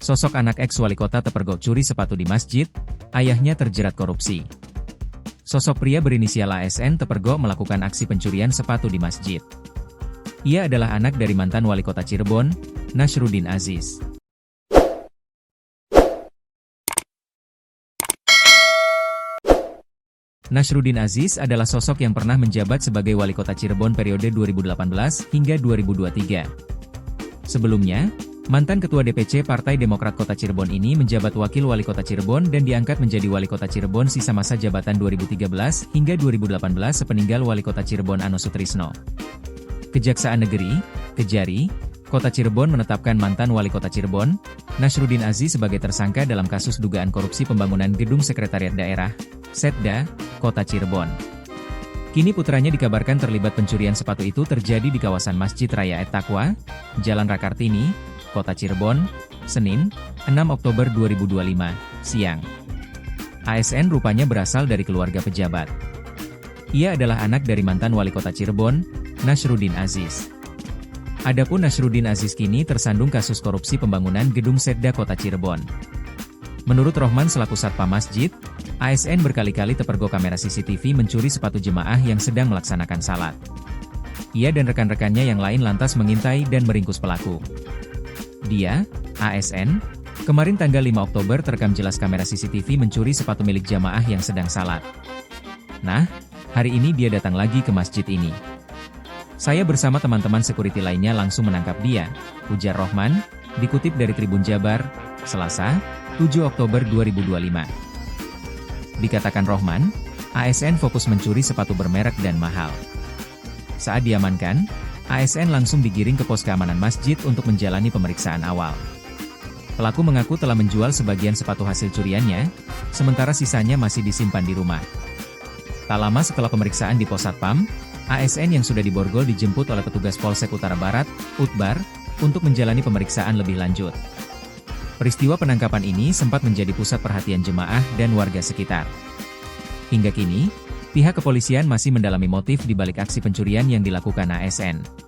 Sosok anak ex-wali kota terpergok curi sepatu di masjid, ayahnya terjerat korupsi. Sosok pria berinisial ASN terpergok melakukan aksi pencurian sepatu di masjid. Ia adalah anak dari mantan wali kota Cirebon, Nasruddin Aziz. Nasruddin Aziz adalah sosok yang pernah menjabat sebagai wali kota Cirebon periode 2018 hingga 2023. Sebelumnya, mantan Ketua DPC Partai Demokrat Kota Cirebon ini menjabat Wakil Wali Kota Cirebon dan diangkat menjadi Wali Kota Cirebon sisa masa jabatan 2013 hingga 2018 sepeninggal Wali Kota Cirebon Ano Sutrisno. Kejaksaan Negeri, Kejari, Kota Cirebon menetapkan mantan Wali Kota Cirebon, Nasruddin Aziz sebagai tersangka dalam kasus dugaan korupsi pembangunan Gedung Sekretariat Daerah, Setda, Kota Cirebon. Kini putranya dikabarkan terlibat pencurian sepatu itu terjadi di kawasan Masjid Raya Et-Taqwa, Jalan Rakartini, Kota Cirebon, Senin, 6 Oktober 2025, siang. ASN rupanya berasal dari keluarga pejabat. Ia adalah anak dari mantan wali kota Cirebon, Nasruddin Aziz. Adapun Nasruddin Aziz kini tersandung kasus korupsi pembangunan Gedung Setda Kota Cirebon. Menurut Rohman selaku Satpam Masjid, ASN berkali-kali terpergok kamera CCTV mencuri sepatu jemaah yang sedang melaksanakan salat. Ia dan rekan-rekannya yang lain lantas mengintai dan meringkus pelaku. Dia, ASN, kemarin tanggal 5 Oktober terekam jelas kamera CCTV mencuri sepatu milik jamaah yang sedang salat. Nah, hari ini dia datang lagi ke masjid ini. Saya bersama teman-teman security lainnya langsung menangkap dia, ujar Rohman, dikutip dari Tribun Jabar, Selasa, 7 Oktober 2025. Dikatakan Rohman, ASN fokus mencuri sepatu bermerek dan mahal. Saat diamankan, ASN langsung digiring ke pos keamanan masjid untuk menjalani pemeriksaan awal. Pelaku mengaku telah menjual sebagian sepatu hasil curiannya, sementara sisanya masih disimpan di rumah. Tak lama setelah pemeriksaan di pos Satpam, ASN yang sudah diborgol dijemput oleh petugas Polsek Utara Barat, Utbar, untuk menjalani pemeriksaan lebih lanjut. Peristiwa penangkapan ini sempat menjadi pusat perhatian jemaah dan warga sekitar. Hingga kini, pihak kepolisian masih mendalami motif di balik aksi pencurian yang dilakukan ASN.